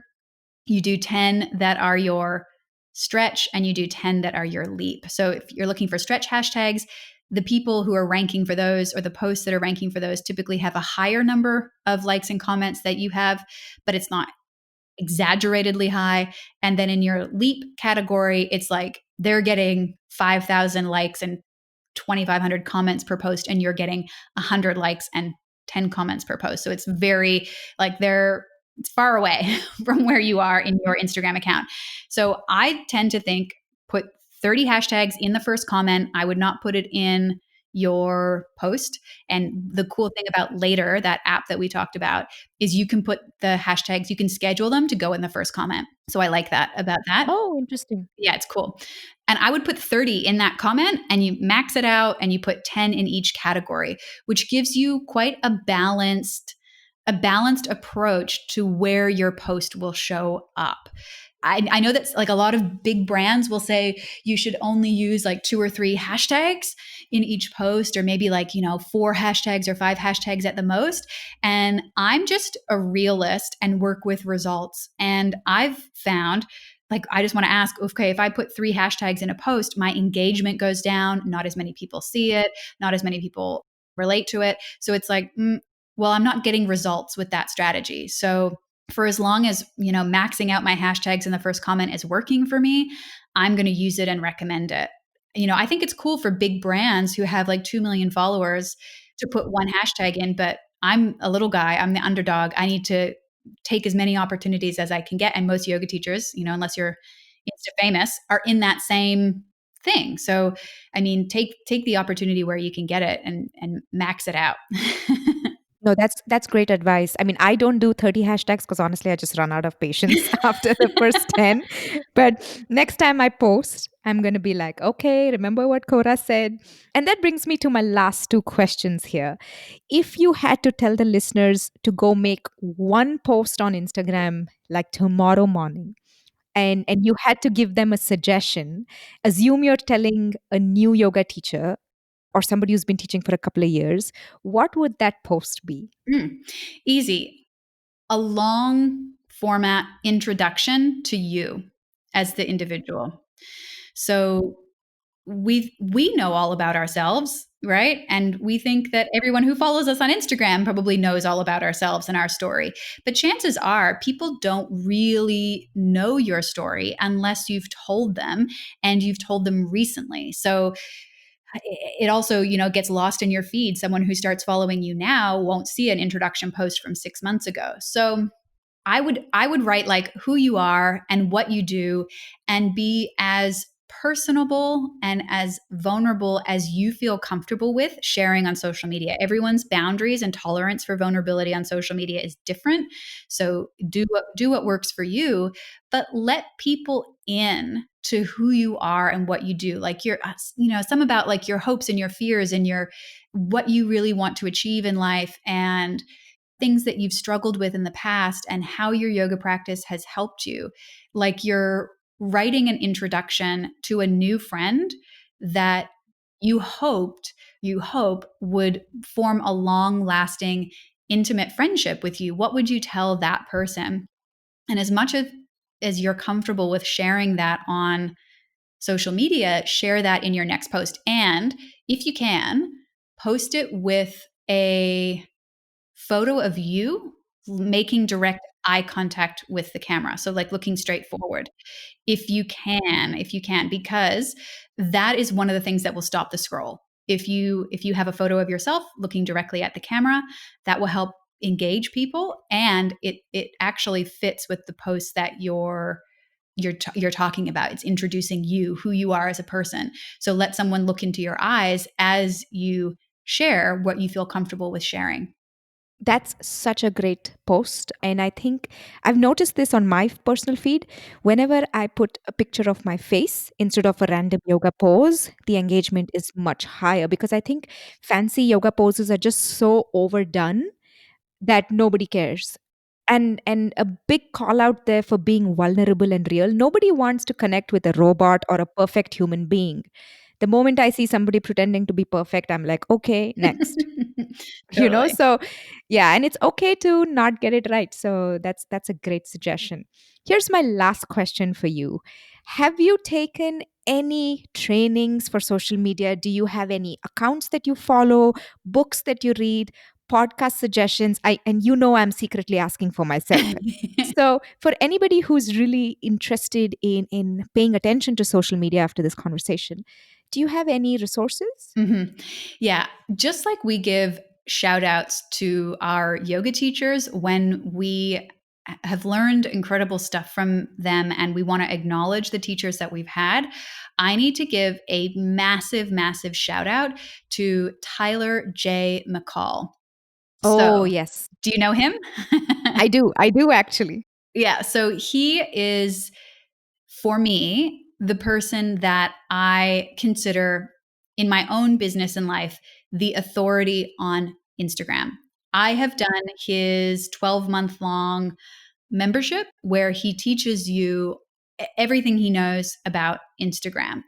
you do 10 that are your stretch, and you do 10 that are your leap. So if you're looking for stretch hashtags, the people who are ranking for those or the posts that are ranking for those typically have a higher number of likes and comments that you have, but it's not exaggeratedly high. And then in your leap category, it's like they're getting 5,000 likes and 2,500 comments per post, and you're getting 100 likes and 10 comments per post. So it's very like it's far away from where you are in your Instagram account. So I tend to think put 30 hashtags in the first comment. I would not put it in your post. And the cool thing about Later, that app that we talked about, is you can put the hashtags, you can schedule them to go in the first comment. So I like that about that. Oh, interesting. Yeah, it's cool. And I would put 30 in that comment and you max it out and you put 10 in each category, which gives you quite a balanced approach to where your post will show up. I know that like a lot of big brands will say you should only use like 2 or 3 hashtags in each post, or maybe like, 4 hashtags or 5 hashtags at the most. And I'm just a realist and work with results. And I've found, like, I just want to ask, okay, if I put 3 hashtags in a post, my engagement goes down. Not as many people see it. Not as many people relate to it. So it's like, well, I'm not getting results with that strategy. So for as long as, maxing out my hashtags in the first comment is working for me, I'm going to use it and recommend it. I think it's cool for big brands who have like 2 million followers to put one hashtag in, but I'm a little guy, I'm the underdog. I need to take as many opportunities as I can get. And most yoga teachers, unless you're Insta famous, are in that same thing. So, I mean, take the opportunity where you can get it and max it out. No, that's great advice. I mean, I don't do 30 hashtags because honestly, I just run out of patience after the first 10. But next time I post, I'm going to be like, okay, remember what Cora said? And that brings me to my last two questions here. If you had to tell the listeners to go make one post on Instagram like tomorrow morning, and you had to give them a suggestion, assume you're telling a new yoga teacher or somebody who's been teaching for a couple of years, what would that post be? Mm, easy. A long format introduction to you as the individual. So we know all about ourselves, right? And we think that everyone who follows us on Instagram probably knows all about ourselves and our story. But chances are people don't really know your story unless you've told them, and you've told them recently. So it also, gets lost in your feed. Someone who starts following you now won't see an introduction post from 6 months ago. So I would write like who you are and what you do, and be as personable and as vulnerable as you feel comfortable with sharing on social media. Everyone's boundaries and tolerance for vulnerability on social media is different. So do what works for you, but let people in to who you are and what you do. Like some about like your hopes and your fears and your what you really want to achieve in life, and things that you've struggled with in the past, and how your yoga practice has helped you. Like you're writing an introduction to a new friend that you hope would form a long lasting intimate friendship with you. What would you tell that person? And as much as you're comfortable with sharing that on social media, share that in your next post. And if you can, post it with a photo of you making direct eye contact with the camera. So like looking straight forward. If you can, because that is one of the things that will stop the scroll. If you have a photo of yourself looking directly at the camera, that will help engage people, and it actually fits with the post that you're talking about. It's introducing you, who you are as a person. So let someone look into your eyes as you share what you feel comfortable with sharing. That's such a great post. And I think I've noticed this on my personal feed. Whenever I put a picture of my face instead of a random yoga pose, the engagement is much higher because I think fancy yoga poses are just so overdone that nobody cares. And a big call out there for being vulnerable and real. Nobody wants to connect with a robot or a perfect human being. The moment I see somebody pretending to be perfect, I'm like, okay, next. Totally. So yeah, and it's okay to not get it right. So that's a great suggestion. Here's my last question for you. Have you taken any trainings for social media? Do you have any accounts that you follow, books that you read, podcast suggestions? And I'm secretly asking for myself. So for anybody who's really interested in paying attention to social media after this conversation, do you have any resources? Mhm. Yeah. Just like we give shout outs to our yoga teachers when we have learned incredible stuff from them, and we want to acknowledge the teachers that we've had, I need to give a massive, massive shout out to Tyler J. McCall. Oh, So, yes. do you know him? I do. I do actually. Yeah. So he is, for me, the person that I consider in my own business and life the authority on Instagram. I have done his 12-month long membership where he teaches you everything he knows about Instagram.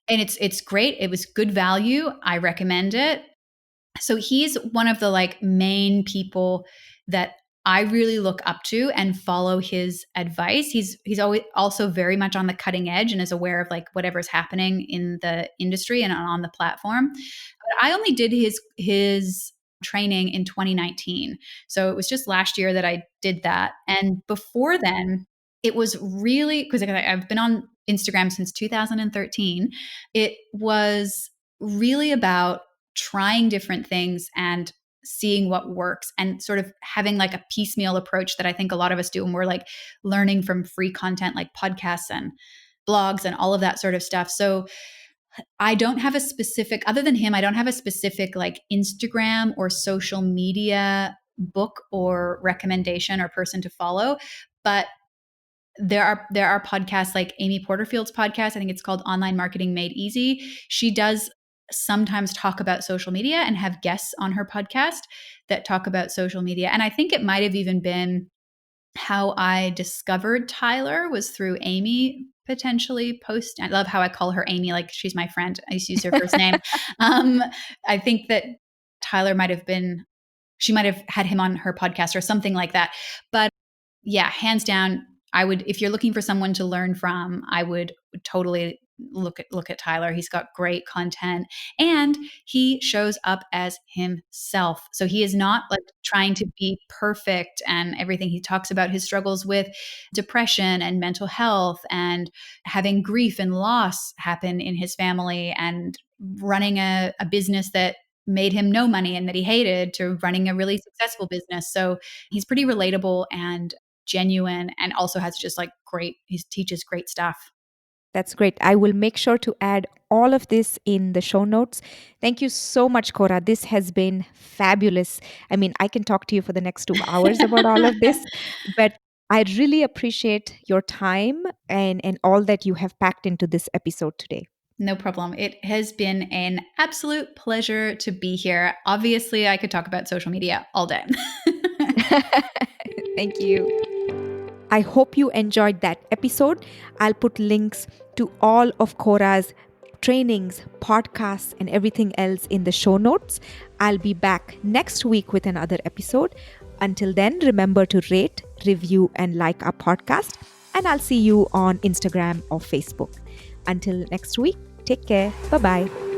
And it's great. It was good value. I recommend it. So he's one of the like main people that I really look up to and follow his advice. He's always also very much on the cutting edge and is aware of like whatever's happening in the industry and on the platform. But I only did his training in 2019. So it was just last year that I did that. And before then, it was really because I've been on Instagram since 2013. It was really about trying different things and seeing what works and sort of having like a piecemeal approach that I think a lot of us do when we're like learning from free content like podcasts and blogs and all of that sort of stuff. So I don't have a specific, other than him, I don't have a specific like Instagram or social media book or recommendation or person to follow. But there are podcasts like Amy Porterfield's podcast. I think it's called Online Marketing Made Easy. She does sometimes talk about social media and have guests on her podcast that talk about social media. And I think it might have even been how I discovered Tyler was through Amy potentially post. I love how I call her Amy, like she's my friend. I used to use her first name. I think that Tyler she might have had him on her podcast or something like that. But yeah, hands down, if you're looking for someone to learn from, I would totally look at Tyler. He's got great content and he shows up as himself. So he is not like trying to be perfect and everything. He talks about his struggles with depression and mental health and having grief and loss happen in his family and running a business that made him no money and that he hated to running a really successful business. So he's pretty relatable and genuine and also has just like he teaches great stuff. That's great. I will make sure to add all of this in the show notes. Thank you so much, Cora. This has been fabulous. I mean, I can talk to you for the next 2 hours about all of this, but I really appreciate your time and all that you have packed into this episode today. No problem. It has been an absolute pleasure to be here. Obviously, I could talk about social media all day. Thank you. I hope you enjoyed that episode. I'll put links to all of Cora's trainings, podcasts, and everything else in the show notes. I'll be back next week with another episode. Until then, remember to rate, review, and like our podcast. And I'll see you on Instagram or Facebook. Until next week, take care. Bye-bye.